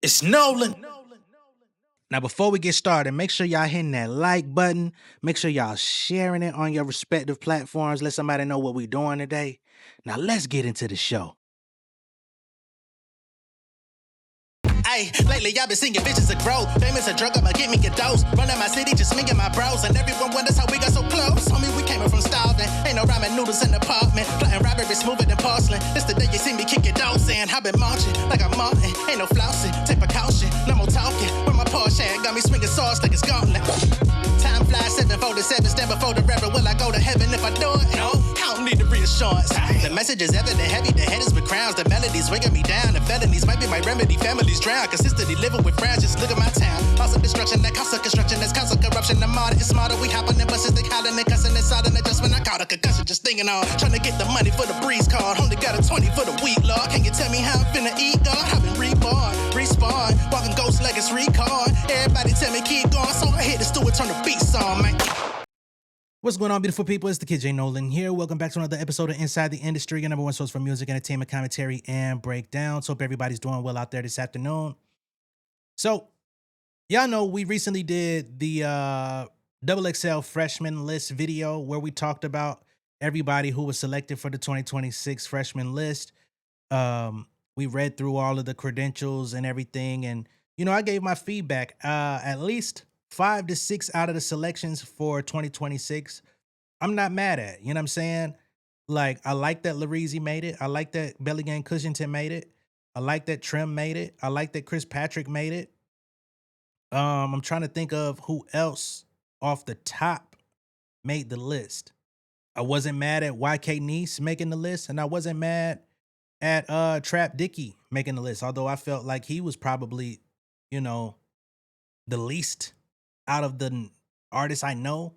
It's Nolan. Now, before we get started, make sure y'all hitting that like button. Make sure y'all sharing it on your respective platforms. Let somebody know what we're doing today. Now, let's get into the show. Ay, lately I've been seeing bitches that grow. Famous a drug, I'ma get me a dose. Running my city, just me and my bros. And everyone wonders how we got so close. Homie, we came from starving. Ain't no ramen noodles in the apartment. Plotting robbery smoother than porcelain. This the day you see me kick your doors in. I've been marching like I'm Martin. Ain't no flousing, take precaution. No more talking. When my Porsche got me swinging swords like it's gauntlet. Time flies 747, stand before the reverend. Will I go to heaven if I do it? No, I don't need the reassurance. The message is evident, heavy, the head is with crowns. The melodies weighing me down, the felonies might be my remedy. Families drown, consistently living with friends. Just look at my town. Lots of destruction, that cost of construction, that's cause of corruption. The modern is smarter, we hopping in buses, they calling and cussing inside an adjustment. I caught a concussion, just thinking on trying to get the money for the breeze card. Only got a 20 for the week, Lord. Can you tell me how I'm finna eat, God? I've been reborn, respawn, walking ghost like it's recon. Everybody tell me keep going, so I hit the stew and turn the beats on, man. What's going on, beautiful people? It's the kid J Nolan here. Welcome back to another episode of Inside the Industry, your number one source for music, entertainment, commentary, and breakdowns. Hope everybody's doing well out there this afternoon. So, y'all know we recently did the XXL freshman list video where we talked about everybody who was selected for the 2026 freshman list. We read through all of the credentials and everything, and I gave my feedback. At least 5 to 6 out of the selections for 2026, I'm not mad at. You know what I'm saying? Like, I like that Lizzo made it. I like that Belly Gang Cushington made it. I like that Trim made it. I like that Chris Patrick made it. I'm trying to think of who else off the top made the list. I wasn't mad at YK Nice making the list, and I wasn't mad at Trap Dicky making the list, although I felt like he was probably, the least out of the artists I know.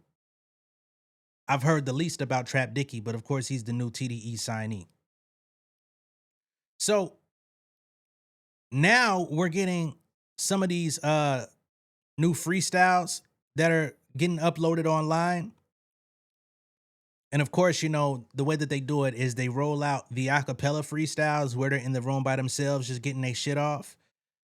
I've heard the least about Trap Dicky, but of course he's the new TDE signee. So now we're getting some of these new freestyles that are getting uploaded online. And of course, the way that they do it is they roll out the acapella freestyles where they're in the room by themselves just getting their shit off.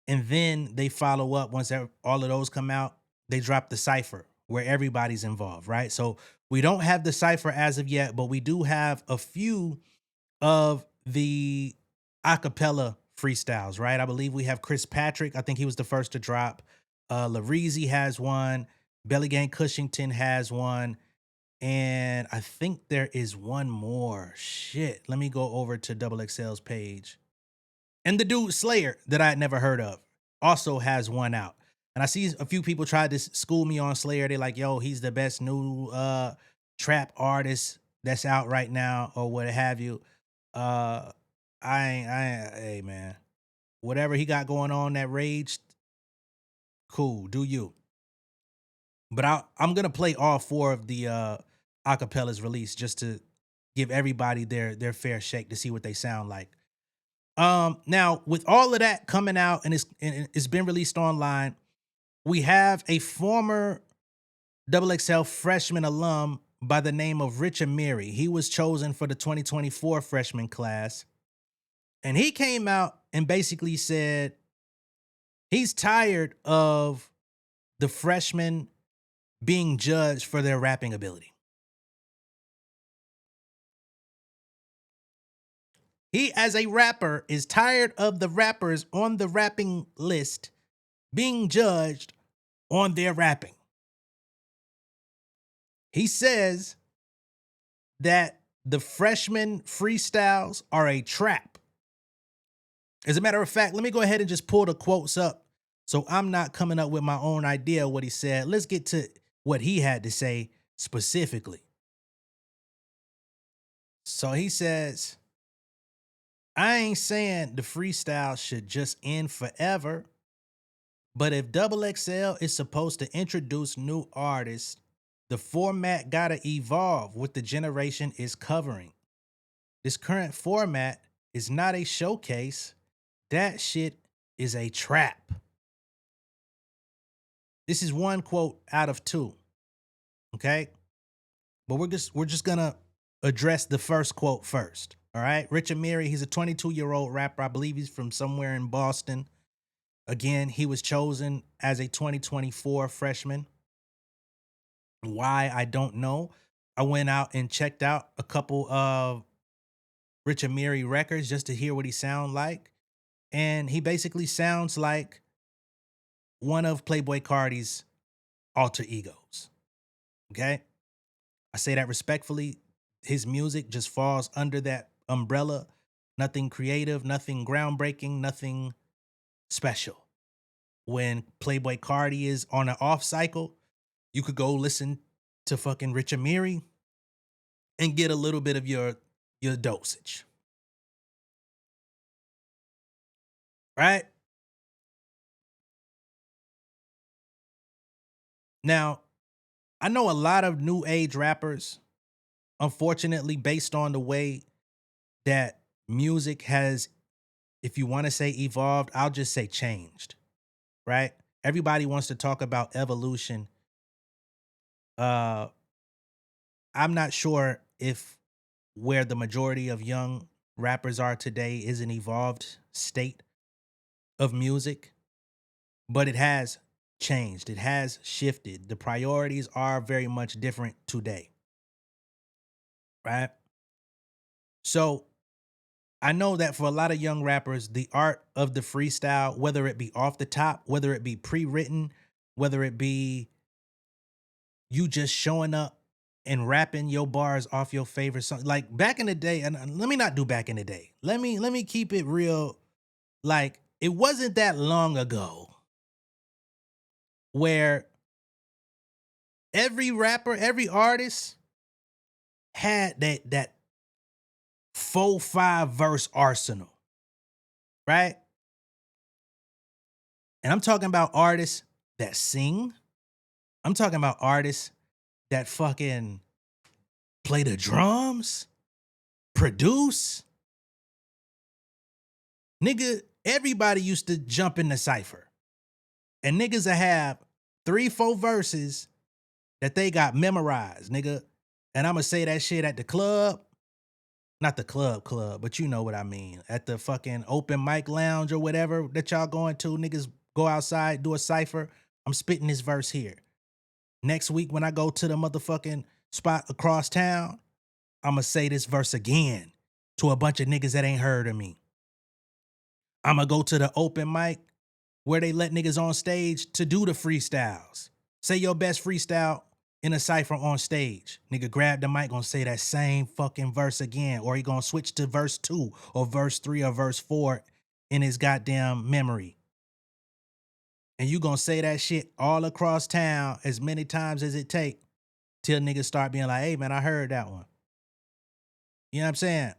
And then they follow up once all of those come out, they drop the cypher where everybody's involved, right? So we don't have the cypher as of yet, but we do have a few of the acapella freestyles, right? I believe we have Chris Patrick. I think he was the first to drop. Lizzo has one. Belly Gang Cushington has one. And I think there is one more. Shit. Let me go over to XXL's page. And the dude Slayer that I had never heard of also has one out. And I see a few people try to school me on Slayer. They're like, yo, he's the best new trap artist that's out right now or what have you. Hey man, whatever he got going on that rage, cool, do you. But I'm going to play all 4 of the acapellas released just to give everybody their fair shake to see what they sound like. Now with all of that coming out and it's been released online, we have a former XXL freshman alum by the name of Amiri. He was chosen for the 2024 freshman class. And he came out and basically said he's tired of the freshmen being judged for their rapping ability. He, as a rapper, is tired of the rappers on the rapping list being judged on their rapping. He says that the freshman freestyles are a trap. As a matter of fact, let me go ahead and just pull the quotes up so I'm not coming up with my own idea of what he said. Let's get to what he had to say specifically. So he says, I ain't saying the freestyle should just end forever, but if XXL is supposed to introduce new artists, the format gotta evolve what the generation is covering. This current format is not a showcase. That shit is a trap. This is one quote out of 2. Okay? But we're just gonna address the first quote first. All right. Amiri, he's a 22-year-old rapper. I believe he's from somewhere in Boston. Again, he was chosen as a 2024 freshman. Why, I don't know. I went out and checked out a couple of Rich Amiri records just to hear what he sound like. And he basically sounds like one of Playboy Cardi's alter egos. Okay? I say that respectfully. His music just falls under that umbrella. Nothing creative, nothing groundbreaking, nothing special. When Playboy Cardi is on an off cycle, you could go listen to fucking Rich Amiri and get a little bit of your dosage. Right? Now, I know a lot of new age rappers, unfortunately, based on the way that music has, if you want to say evolved, I'll just say changed. Right? Everybody wants to talk about evolution. Uh I'm not sure if where the majority of young rappers are today is an evolved state of music, but it has changed. It has shifted. The priorities are very much different today, right? So I know that for a lot of young rappers, the art of the freestyle, whether it be off the top, whether it be pre written, whether it be you just showing up and rapping your bars off your favorite song. Like back in the day, and let me not do back in the day. Let me keep it real. Like it wasn't that long ago where every rapper, every artist had that 4-5 verse arsenal, right? And I'm talking about artists that sing. I'm talking about artists that fucking play the drums, produce. Nigga, everybody used to jump in the cypher. And niggas that have 3-4 verses that they got memorized, nigga. And I'ma say that shit at the club. Not the club, but you know what I mean. At the fucking open mic lounge or whatever that y'all going to, niggas go outside, do a cypher. I'm spitting this verse here. Next week when I go to the motherfucking spot across town, I'ma say this verse again to a bunch of niggas that ain't heard of me. I'ma go to the open mic where they let niggas on stage to do the freestyles. Say your best freestyle in a cypher on stage. Nigga grab the mic, gonna say that same fucking verse again, or he gonna switch to verse 2 or verse 3 or verse 4 in his goddamn memory. And you gonna say that shit all across town as many times as it take till niggas start being like, hey man, I heard that one. You know what I'm saying?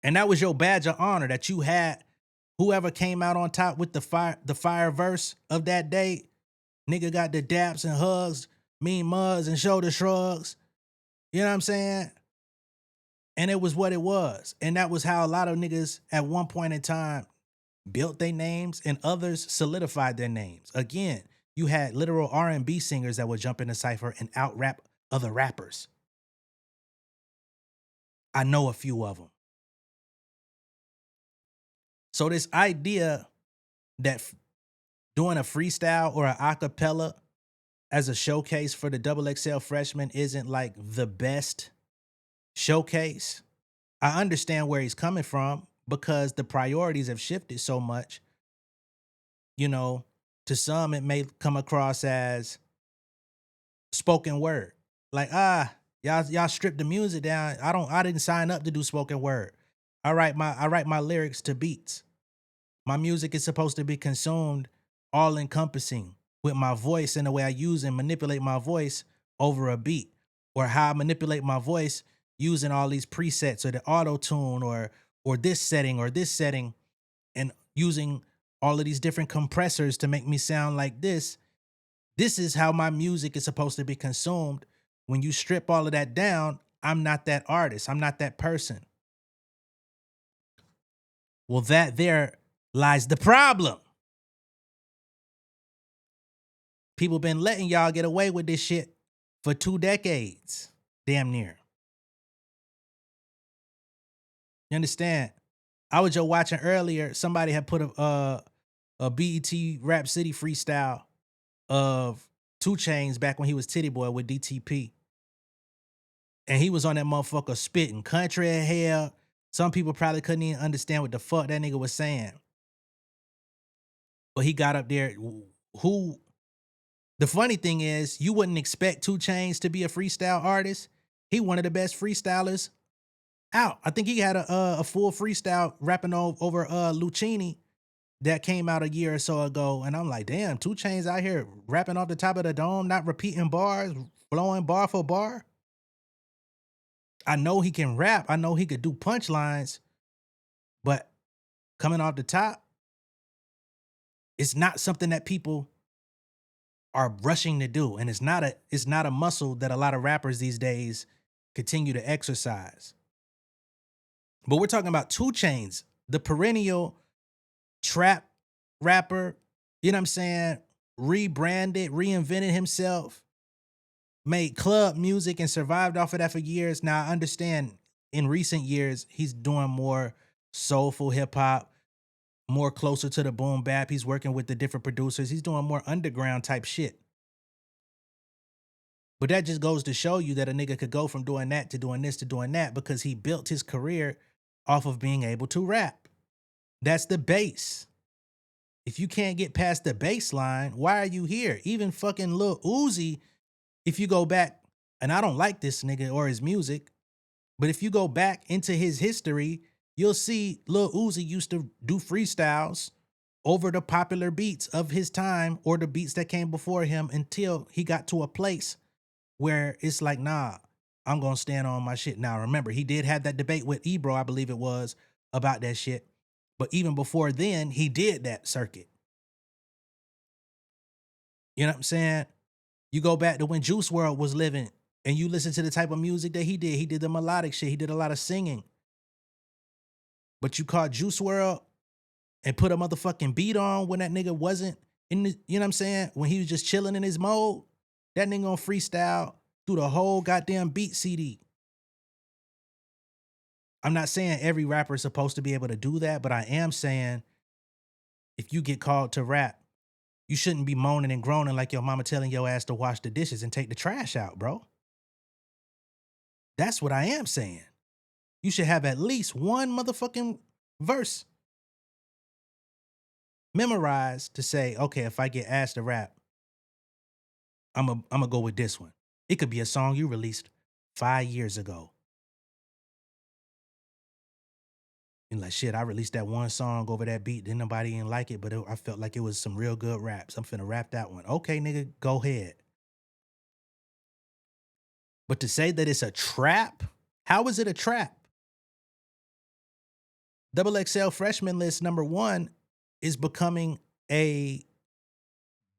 And that was your badge of honor that you had whoever came out on top with the fire verse of that day. Nigga got the daps and hugs, mean mugs and shoulder shrugs. You know what I'm saying? And it was what it was. And that was how a lot of niggas at one point in time built their names and others solidified their names. Again, you had literal R&B singers that would jump in the cypher and out rap other rappers. I know a few of them. So this idea that doing a freestyle or an acapella as a showcase for the XXL freshman isn't like the best showcase. I understand where he's coming from because the priorities have shifted so much. You know, to some it may come across as spoken word. Like, y'all strip the music down. I didn't sign up to do spoken word. I write my lyrics to beats. My music is supposed to be consumed all encompassing with my voice and the way I use and manipulate my voice over a beat, or how I manipulate my voice using all these presets or the auto tune or this setting and using all of these different compressors to make me sound like this. This is how my music is supposed to be consumed. When you strip all of that down, I'm not that artist. I'm not that person. Well, that there lies the problem. People been letting y'all get away with this shit for 2 decades, damn near. You understand? I was just watching earlier. Somebody had put a BET Rap City freestyle of 2 Chainz back when he was Titty Boy with DTP, and he was on that motherfucker spitting country as hell. Some people probably couldn't even understand what the fuck that nigga was saying, but he got up there. Who? The funny thing is, you wouldn't expect 2 Chainz to be a freestyle artist. He one of the best freestylers out. I think he had a full freestyle rapping over Lucchini that came out a year or so ago, and I'm like, damn, 2 Chainz out here rapping off the top of the dome, not repeating bars, flowing bar for bar. I know he can rap. I know he could do punchlines, but coming off the top, it's not something that people are rushing to do, and it's not a muscle that a lot of rappers these days continue to exercise. But we're talking about 2 Chainz, the perennial trap rapper, you know what I'm saying? Rebranded, reinvented himself, made club music and survived off of that for years. Now I understand in recent years he's doing more soulful hip hop, more closer to the boom bap. He's working with the different producers. He's doing more underground type shit. But that just goes to show you that a nigga could go from doing that to doing this to doing that because he built his career off of being able to rap. That's the base. If you can't get past the baseline, why are you here? Even fucking Lil Uzi, if you go back, and I don't like this nigga or his music, but if you go back into his history, you'll see Lil Uzi used to do freestyles over the popular beats of his time or the beats that came before him until he got to a place where it's like, nah, I'm gonna stand on my shit. Now, remember, he did have that debate with Ebro, I believe it was, about that shit. But even before then, he did that circuit. You know what I'm saying? You go back to when Juice World was living and you listen to the type of music that he did. He did the melodic shit. He did a lot of singing. But you caught Juice World and put a motherfucking beat on when that nigga wasn't in the, you know what I'm saying? When he was just chilling in his mode, that nigga gonna freestyle through the whole goddamn beat CD. I'm not saying every rapper is supposed to be able to do that, but I am saying if you get called to rap, you shouldn't be moaning and groaning like your mama telling your ass to wash the dishes and take the trash out, bro. That's what I am saying. You should have at least one motherfucking verse memorized to say, okay, if I get asked to rap, I'm gonna go with this one. It could be a song you released 5 years ago. And like, shit, I released that one song over that beat. Then nobody didn't like it, but I felt like it was some real good raps. I'm finna rap that one. Okay, nigga, go ahead. But to say that it's a trap, how is it a trap? XXL freshman list #1 is becoming a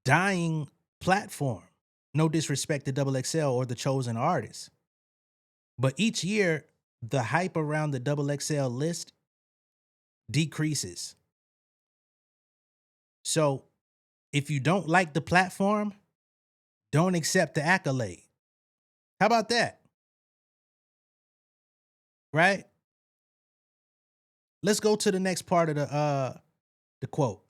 dying platform. No disrespect to XXL or the chosen artist. But each year, the hype around the XXL list decreases. So if you don't like the platform, don't accept the accolade. How about that? Right? Let's go to the next part of the quote.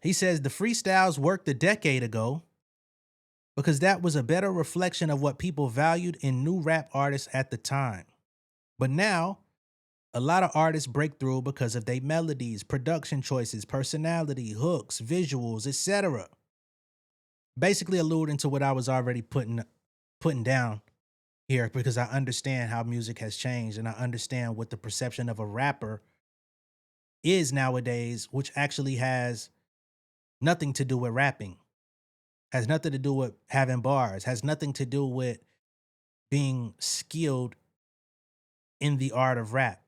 He says the freestyles worked a decade ago because that was a better reflection of what people valued in new rap artists at the time. But now, a lot of artists break through because of their melodies, production choices, personality, hooks, visuals, etc. Basically alluding to what I was already putting down here because I understand how music has changed and I understand what the perception of a rapper is nowadays, which actually has nothing to do with rapping, has nothing to do with having bars, has nothing to do with being skilled in the art of rap.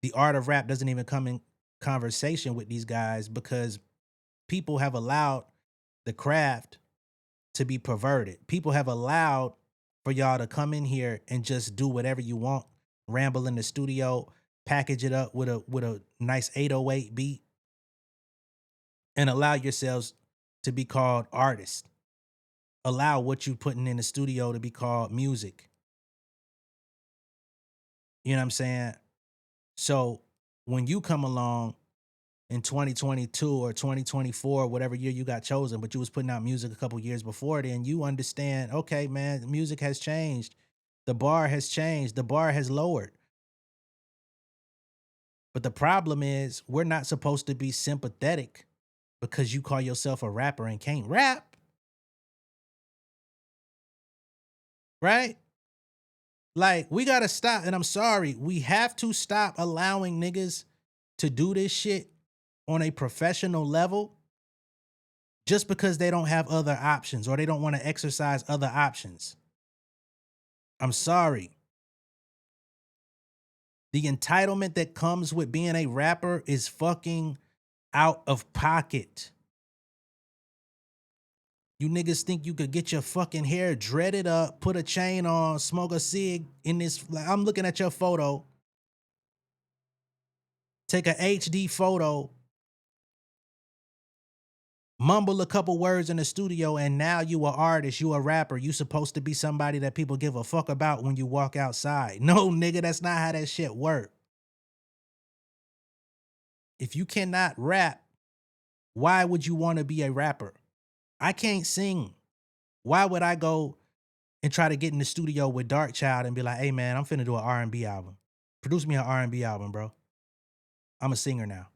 The art of rap doesn't even come in conversation with these guys because people have allowed the craft to be perverted. People have allowed for y'all to come in here and just do whatever you want, ramble in the studio, package it up with a nice 808 beat, and allow yourselves to be called artists. Allow what you're putting in the studio to be called music. You know what I'm saying? So when you come along in 2022 or 2024, whatever year you got chosen, but you was putting out music a couple years before then, you understand, okay, man, music has changed. The bar has changed. The bar has lowered. But the problem is we're not supposed to be sympathetic because you call yourself a rapper and can't rap. Right? Like, we got to stop. And I'm sorry, we have to stop allowing niggas to do this shit on a professional level just because they don't have other options or they don't want to exercise other options. I'm sorry. The entitlement that comes with being a rapper is fucking out of pocket. You niggas think you could get your fucking hair dreaded up, put a chain on, smoke a cig in this. Like, I'm looking at your photo. Take a HD photo, mumble a couple words in the studio, and now you an artist, you a rapper. You supposed to be somebody that people give a fuck about when you walk outside. No, nigga, that's not how that shit work. If you cannot rap, why would you want to be a rapper? I can't sing. Why would I go and try to get in the studio with Dark Child and be like, hey man, I'm finna do an R&B album. Produce me an R&B album, bro. I'm a singer now.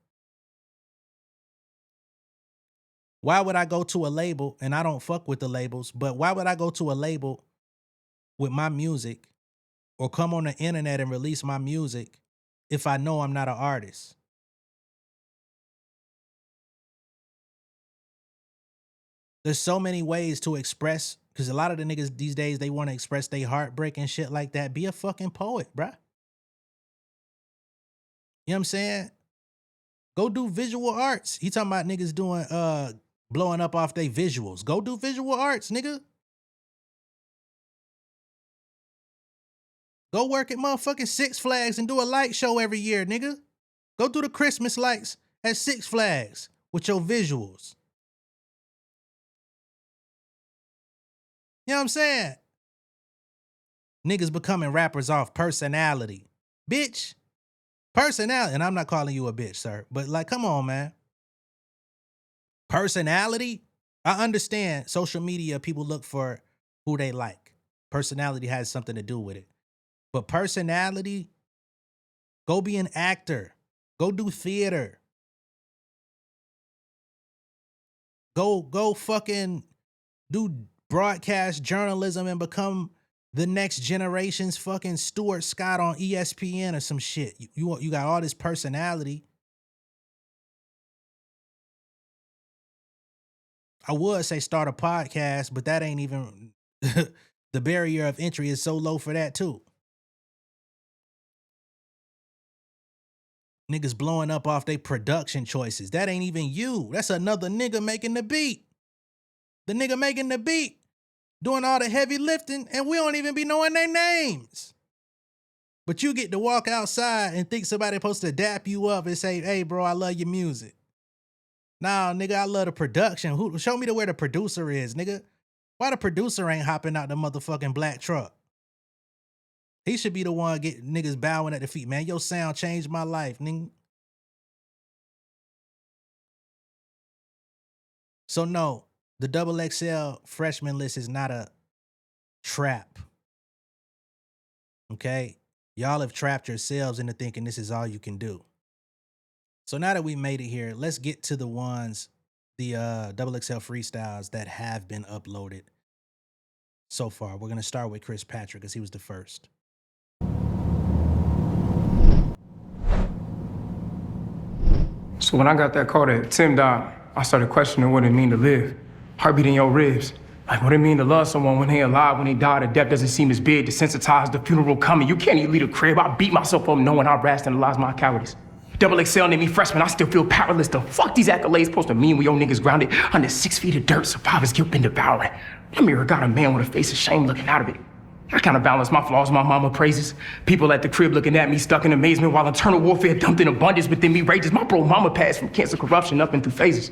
Why would I go to a label, and I don't fuck with the labels, but why would I go to a label with my music or come on the internet and release my music if I know I'm not an artist? There's so many ways to express, because a lot of the niggas these days, they want to express their heartbreak and shit like that. Be a fucking poet, bruh. You know what I'm saying? Go do visual arts. He talking about niggas doing blowing up off their visuals. Go do visual arts, nigga. Go work at motherfucking Six Flags and do a light show every year, nigga. Go do the Christmas lights at Six Flags with your visuals. You know what I'm saying? Niggas becoming rappers off personality. Bitch. Personality. And I'm not calling you a bitch, sir. But like, come on, man. Personality? I understand social media, people look for who they like. Personality has something to do with it. But personality, go be an actor. Go do theater. Go fucking do broadcast journalism and become the next generation's fucking Stuart Scott on ESPN or some shit. You got all this personality. I would say start a podcast, but that ain't even the barrier of entry is so low for that too. Niggas blowing up off their production choices. That ain't even you. That's another nigga making the beat. The nigga making the beat, doing all the heavy lifting, and we don't even be knowing their names. But you get to walk outside and think somebody supposed to dap you up and say, hey, bro, I love your music. Nah, nigga, I love the production. Show me where the producer is, nigga. Why the producer ain't hopping out the motherfucking black truck? He should be the one getting niggas bowing at the feet. Man, your sound changed my life, nigga. So no, the XXL freshman list is not a trap. Okay? Y'all have trapped yourselves into thinking this is all you can do. So now that we made it here, let's get to the ones, the XXL freestyles that have been uploaded so far. We're going to start with Chris Patrick because he was the first. So when I got that call that Tim died, I started questioning what it mean to live. Heartbeat in your ribs. Like what it mean to love someone when they alive, when they die, the death doesn't seem as big, desensitized, the funeral coming. You can't even leave a crib. I beat myself up knowing I rationalized my cowardice. XXL named me freshman, I still feel powerless. The fuck these accolades supposed to mean when your niggas grounded under 6 feet of dirt, survivor's guilt been devouring. My mirror got a man with a face of shame looking out of it. I kind of balance my flaws, my mama praises. People at the crib looking at me stuck in amazement while internal warfare dumped in abundance within me rages. My bro mama passed from cancer corruption up and through phases.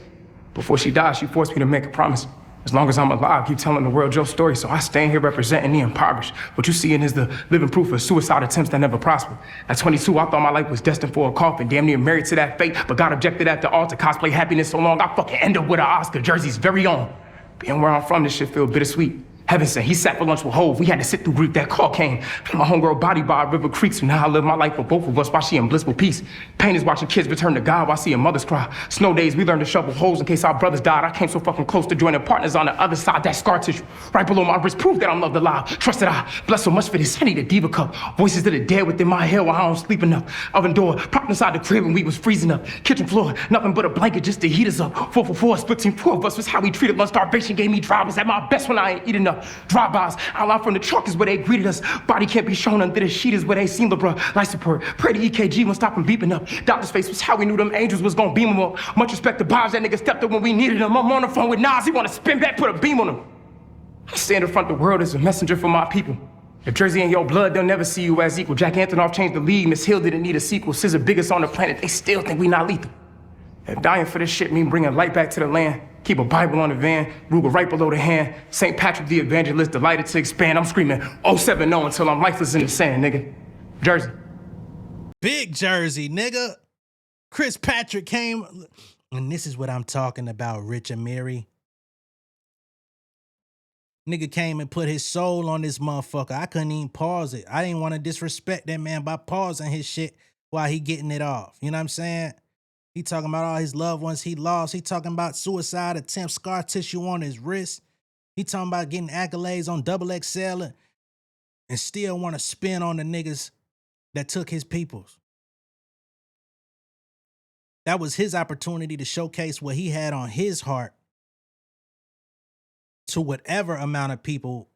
Before she died, she forced me to make a promise. As long as I'm alive, keep telling the world your story, so I stand here representing the impoverished. What you seeing is the living proof of suicide attempts that never prospered. At 22, I thought my life was destined for a coffin, damn near married to that fate, but God objected at the altar. Cosplay happiness so long, I fucking end up with an Oscar, Jersey's very own. Being where I'm from, this shit feel bittersweet. Heaven sent, he sat for lunch with Hove. We had to sit through grief. That call came. My homegirl body by River Creek, so now I live my life for both of us while she in blissful peace. Pain is watching kids return to God while seeing mothers cry. Snow days, we learned to shovel holes in case our brothers died. I came so fucking close to joining partners on the other side. That scar tissue right below my wrist proved that I'm loved alive. Trusted I bless so much for this. I need a diva cup. Voices of the dead within my head while I don't sleep enough. Oven door, propped inside the crib when we was freezing up. Kitchen floor, nothing but a blanket just to heat us up. 4 for 4, split team 4 of us was how we treated lunch. Starvation gave me drivers at my best when I ain't eat enough. Drive-bys, outline from the truck is where they greeted us. Body can't be shown under the sheet is where they seen the bruh. Life support, pray the EKG won't stop from beeping up. Doctor's face was how we knew them angels was gonna beam them up. Much respect to Bobs, that nigga stepped up when we needed him. I'm on the phone with Nas, he wanna spin back, put a beam on him. I stand in front of the world as a messenger for my people. If Jersey ain't your blood, they'll never see you as equal. Jack Antonoff changed the league, Miss Hill didn't need a sequel. Scissor biggest on the planet, they still think we not lethal. If dying for this shit mean bringing light back to the land, keep a Bible on the van, Ruger right below the hand. St. Patrick the evangelist, delighted to expand. I'm screaming 070 until I'm lifeless in the sand, nigga. Jersey. Big Jersey, nigga. Chris Patrick came, and this is what I'm talking about, Rich Amiri. Nigga came and put his soul on this motherfucker. I couldn't even pause it. I didn't want to disrespect that man by pausing his shit while he getting it off. You know what I'm saying? He talking about all his loved ones he lost. He talking about suicide attempts, scar tissue on his wrist. He talking about getting accolades on XXL and still want to spin on the niggas that took his peoples. That was his opportunity to showcase what he had on his heart to whatever amount of people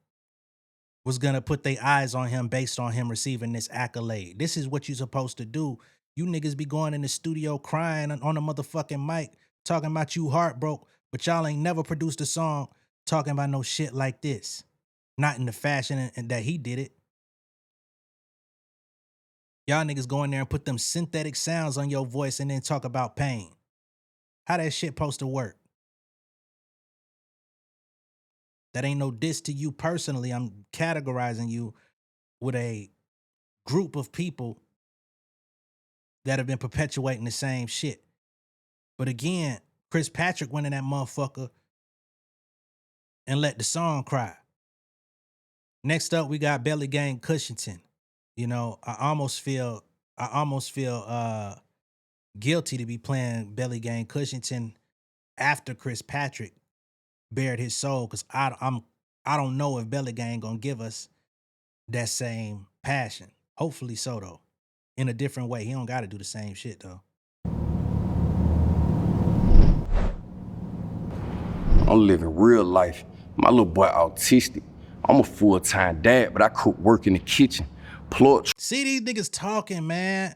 was going to put their eyes on him based on him receiving this accolade. This is what you're supposed to do. You niggas be going in the studio crying on a motherfucking mic, talking about you heartbroke, but y'all ain't never produced a song talking about no shit like this. Not in the fashion and that he did it. Y'all niggas go in there and put them synthetic sounds on your voice and then talk about pain. How that shit supposed to work? That ain't no diss to you personally. I'm categorizing you with a group of people that have been perpetuating the same shit. But again, Chris Patrick went in that motherfucker and let the song cry. Next up, we got Belly Gang Cushington. You know, I almost feel guilty to be playing Belly Gang Cushington after Chris Patrick bared his soul, because I don't know if Belly Gang gonna give us that same passion. Hopefully so, though. In a different way. He don't gotta do the same shit, though. I'm living real life. My little boy autistic. I'm a full-time dad, but I cook, work in the kitchen. See these niggas talking, man.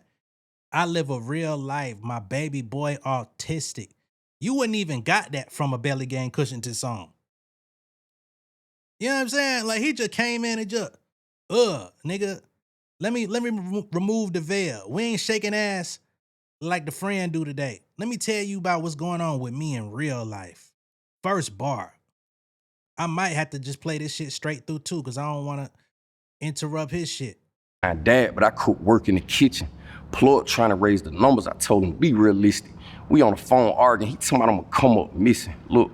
I live a real life. My baby boy autistic. You wouldn't even got that from a Belly Gang Cushington song. You know what I'm saying? Like, he just came in and just, nigga, let me remove the veil. We ain't shaking ass like the friend do today. Let me tell you about what's going on with me in real life. First bar. I might have to just play this shit straight through too, because I don't want to interrupt his shit. My dad, but I cook, work in the kitchen. Plug trying to raise the numbers. I told him, be realistic. We on the phone arguing. He told me I'm gonna come up missing. Look,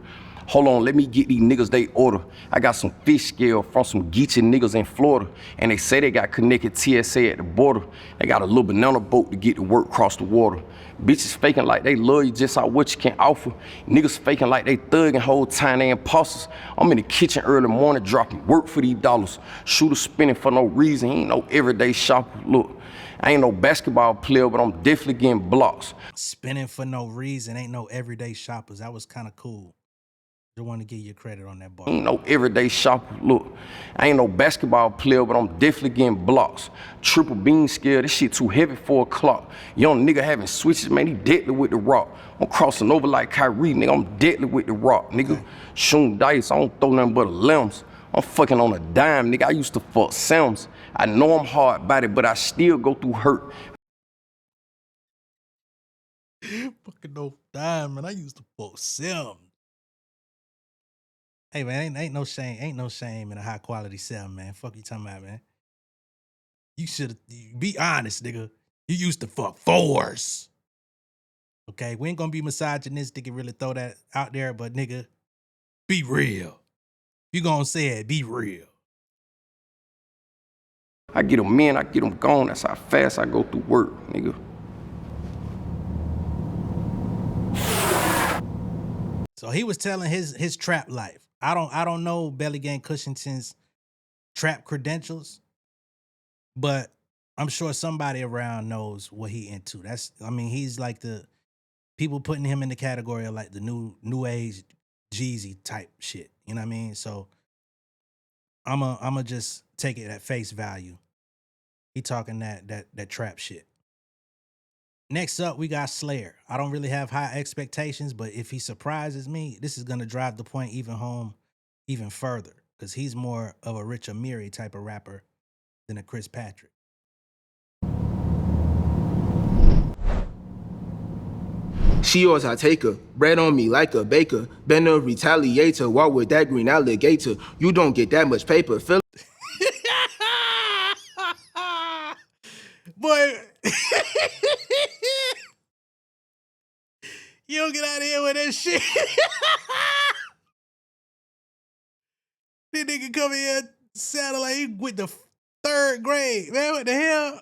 hold on, let me get these niggas they order. I got some fish scale from some geechee niggas in Florida, and they say they got connected TSA at the border. They got a little banana boat to get to work across the water. Bitches faking like they love you just out what you can offer. Niggas faking like they thugging whole time they imposters. I'm in the kitchen early morning dropping work for these dollars. Shooter spinning for no reason, he ain't no everyday shopper. Look, I ain't no basketball player, but I'm definitely getting blocks. Spinning for no reason, ain't no everyday shoppers. That was kind of cool. I want to give you credit on that bar. Ain't no everyday shopper. Look, I ain't no basketball player, but I'm definitely getting blocks. Triple beam scale, this shit too heavy for a clock. Young nigga having switches, man, he deadly with the rock. I'm crossing over like Kyrie, nigga, I'm deadly with the rock, nigga. Okay. Shooting dice, I don't throw nothing but a limbs. I'm fucking on a dime, nigga, I used to fuck Sims. I know I'm hard body, but I still go through hurt. Fucking no dime, man, I used to fuck Sims. Hey man, ain't no shame in a high quality cell, man. Fuck you talking about, man. You should be honest, nigga. You used to fuck fours. Okay, we ain't gonna be misogynistic and really throw that out there, but nigga, be real. You gonna say it, be real. I get them in, I get them gone. That's how fast I go through work, nigga. So he was telling his trap life. I don't know Belly Gang Cushington's trap credentials, but I'm sure somebody around knows what he into. He's like the people putting him in the category of like the new age Jeezy type shit. You know what I mean? So I'ma just take it at face value. He talking that trap shit. Next up, we got Slayer. I don't really have high expectations, but if he surprises me, this is gonna drive the point even home, even further, because he's more of a Rich Amiri type of rapper than a Chris Patrick. She yours, I take her. Bread on me like a baker. Been a retaliator. Walk with that green alligator. You don't get that much paper. Feel Boy, you don't get out of here with that shit. This nigga come in here sounding like he with the third grade. Man, what the hell?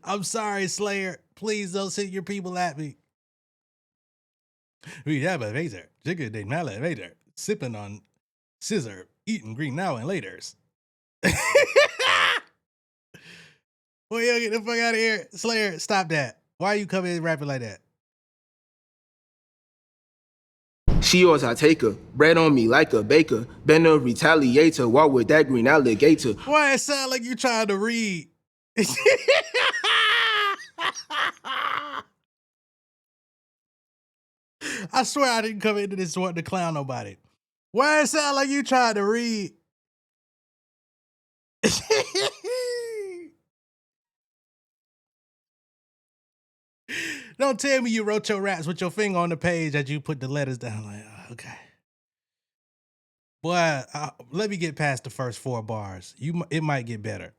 I'm sorry, Slayer. Please don't send your people at me. We have a razor. Jigger de mallet razor. Sipping on scissor. Eating green now and laters. Boy, yo, get the fuck out of here. Slayer, stop that. Why you come in rapping like that? she yours, I take her. Bread on me like a baker. Been a retaliator. Walk with that green alligator. Why it sound like you trying to read? I swear I didn't come into this wanting to clown nobody. Why it sound like you trying to read? Don't tell me you wrote your raps with your finger on the page that you put the letters down. Like, okay. Boy, let me get past the first 4 bars. It might get better.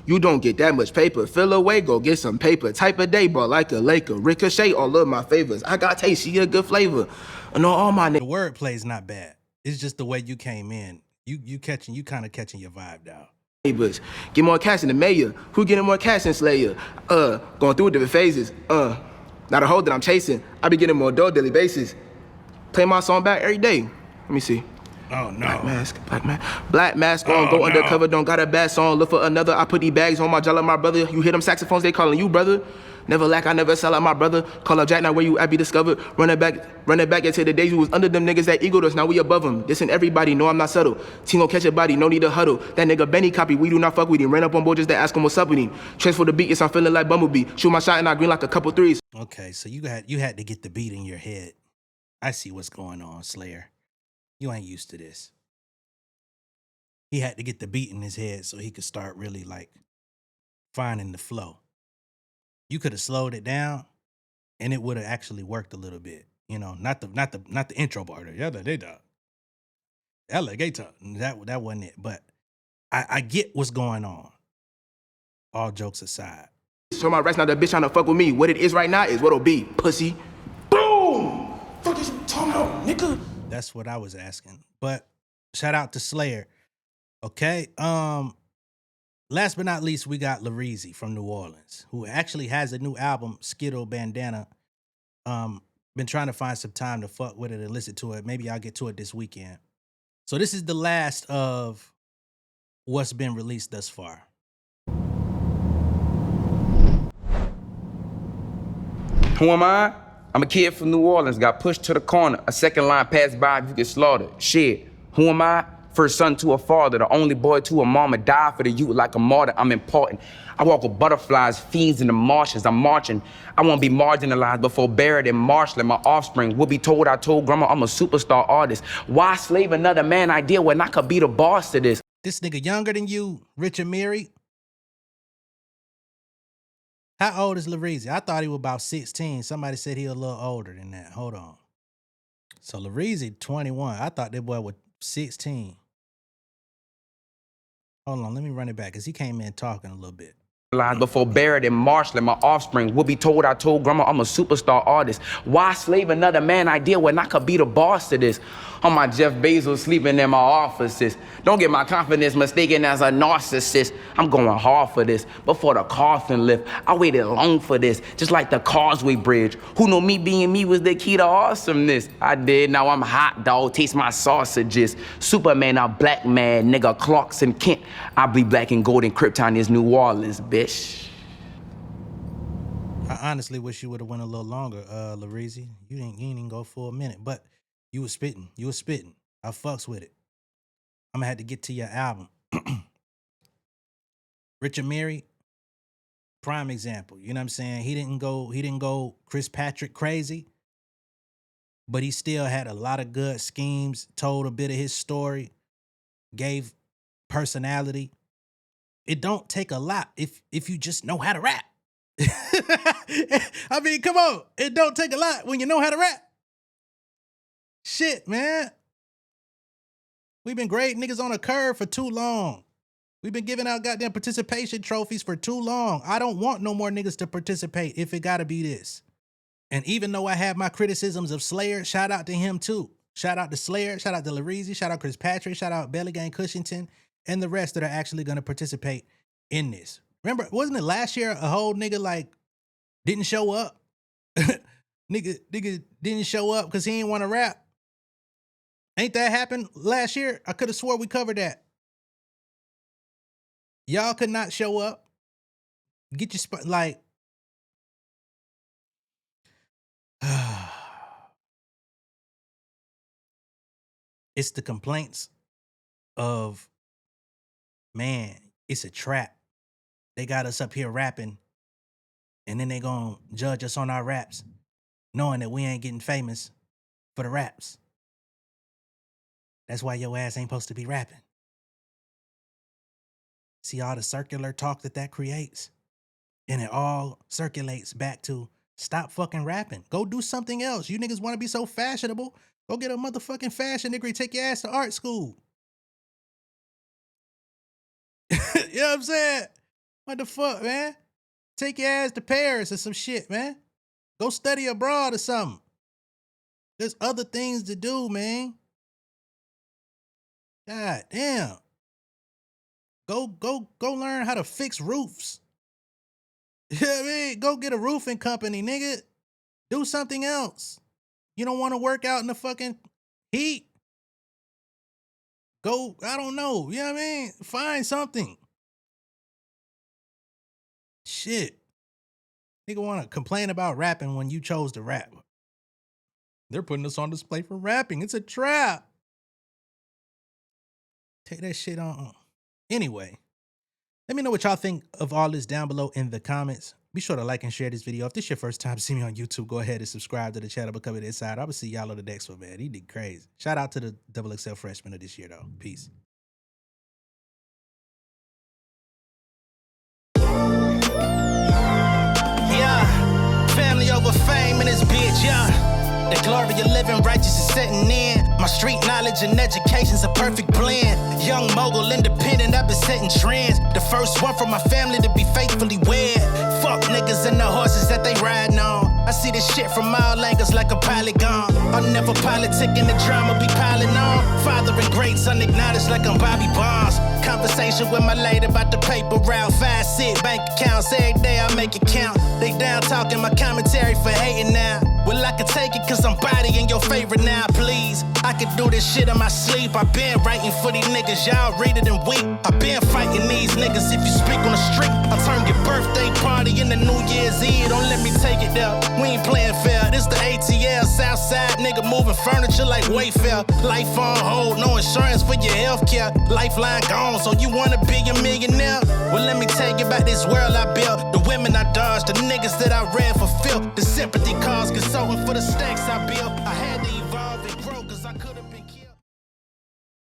You don't get that much paper. Fill away, go get some paper. Type of day, bro, like a Laker. Ricochet all of my favors. I got taste, she a good flavor. And all my The wordplay is not bad. It's just the way you came in. You kind of catching your vibe down. neighbors. Get more cash than the mayor. Who getting more cash than Slayer? Going through different phases. Not a hoe that I'm chasing. I be getting more dough daily basis. Play my song back every day. Let me see. Oh no. Black mask on, go undercover, don't got a bad song, look for another. I put these bags on my jaw like my brother. You hear them saxophones, they calling you brother. Never lack, I never sell out my brother. Call up Jack, now where you at be discovered. Run it back into the days we was under them niggas that egoed us, now we above them. Listen, everybody know I'm not subtle. Team gon' catch a body, no need to huddle. That nigga Benny copy, we do not fuck with him. Ran up on board just to ask him what's up with him. Transfer the beat, yes, I'm feeling like Bumblebee. Shoot my shot and I green like a couple threes. Okay, so you had to get the beat in your head. I see what's going on, Slayer. You ain't used to this. He had to get the beat in his head so he could start really like finding the flow. You could have slowed it down and it would have actually worked a little bit. You know, not the intro part. Yeah, they done. Alligator. That wasn't it. But I get what's going on. All jokes aside. Show my rest, now that bitch trying to fuck with me. What it is right now is what'll be, pussy. Boom! Fuck is you talking about, nigga? That's what I was asking. But shout out to Slayer. Okay. Last but not least, we got Lizzo from New Orleans, who actually has a new album, Skittle Bandana. Been trying to find some time to fuck with it and listen to it. Maybe I'll get to it this weekend. So this is the last of what's been released thus far. Who am I? I'm a kid from New Orleans, got pushed to the corner. A second line passed by, you get slaughtered. Shit, who am I? First son to a father, the only boy to a mama, died for the youth like a martyr. I'm important. I walk with butterflies, fiends in the marshes. I'm marching. I won't be marginalized before buried in marshland. My offspring will be told I told grandma I'm a superstar artist. Why slave another man idea when I could be the boss to this? This nigga younger than you, Rich Amiri. How old is Lizzo? I thought he was about 16. Somebody said he a little older than that. Hold on. So Lizzo 21. I thought that boy was 16. Hold on, let me run it back because he came in talking a little bit. Before Barrett and Marshall and my offspring will be told I told grandma I'm a superstar artist. Why slave another man idea when I could be the boss to this? On my Jeff Bezos sleeping in my offices. Don't get my confidence mistaken as a narcissist. I'm going hard for this. Before the coffin lift, I waited long for this. Just like the Causeway Bridge. Who know me being me was the key to awesomeness? I did, now I'm hot dog, taste my sausages. Superman, a black man, nigga Clarkson Kent. I bleed black and gold in Krypton is New Orleans, bitch. I honestly wish you would have went a little longer, Lizzo. You didn't even go for a minute, but you was spitting. You was spitting. I fucks with it. I'm gonna have to get to your album. Rich Amiri, prime example. You know what I'm saying? He didn't go Chris Patrick crazy, but he still had a lot of good schemes, told a bit of his story, gave personality. It don't take a lot if you just know how to rap. I mean, come on. It don't take a lot when you know how to rap. Shit, man. We've been grading niggas on a curve for too long. We've been giving out goddamn participation trophies for too long. I don't want no more niggas to participate if it gotta be this. And even though I have my criticisms of Slayer, shout out to him too. Shout out to Slayer, shout out to Lizzo, shout out Chris Patrick, shout out Belly Gang Cushington, and the rest that are actually gonna participate in this. Remember, wasn't it last year a whole nigga like didn't show up? nigga didn't show up because he didn't want to rap. Ain't that happened last year? I could have swore we covered that. Y'all could not show up. Get your spot, like. It's the complaints of, man, it's a trap. They got us up here rapping, and then they gonna judge us on our raps, knowing that we ain't getting famous for the raps. That's why your ass ain't supposed to be rapping. See all the circular talk that creates? And it all circulates back to stop fucking rapping. Go do something else. You niggas want to be so fashionable. Go get a motherfucking fashion degree. Take your ass to art school. You know what I'm saying? What the fuck, man? Take your ass to Paris or some shit, man. Go study abroad or something. There's other things to do, man. God damn. Go learn how to fix roofs. You know what I mean? Go get a roofing company, nigga. Do something else. You don't want to work out in the fucking heat? Go, I don't know. You know what I mean? Find something. Shit. Nigga want to complain about rapping when you chose to rap. They're putting us on display for rapping. It's a trap. Take that shit on. Anyway, let me know what y'all think of all this down below in the comments. Be sure to like and share this video. If this is your first time seeing me on YouTube, go ahead and subscribe to the channel, become an insider. I will see y'all on the next one, man. He did crazy. Shout out to the XXL freshman of this year, though. Peace. Yeah, family over fame in this bitch, yeah. The glory of living righteous is setting in. My street knowledge and education's a perfect blend. Young mogul, independent, I've been setting trends. The first one from my family to be faithfully wed. Fuck niggas and the horses that they riding on. I see this shit from all angles like a polygon. I'm never politicking, the drama be piling on. Father and great son acknowledged like I'm Bobby Bonds. Conversation with my lady about the paper route. 5 sit bank accounts, every day I make it count. They down talking my commentary for hating now. Well, I can take it cause I'm bodying your favorite now, please. I can do this shit in my sleep. I been writing for these niggas, y'all read it and weep. I been fighting these niggas if you speak on the street. I turn your birthday party into New Year's Eve. Don't let me take it there. We ain't playing fair. This the ATL, Southside nigga moving furniture like Wayfair. Life on hold, no insurance for your healthcare. Lifeline gone, so you wanna be a millionaire? Well, let me tell you about this world I built. The women I dodged, the niggas that I read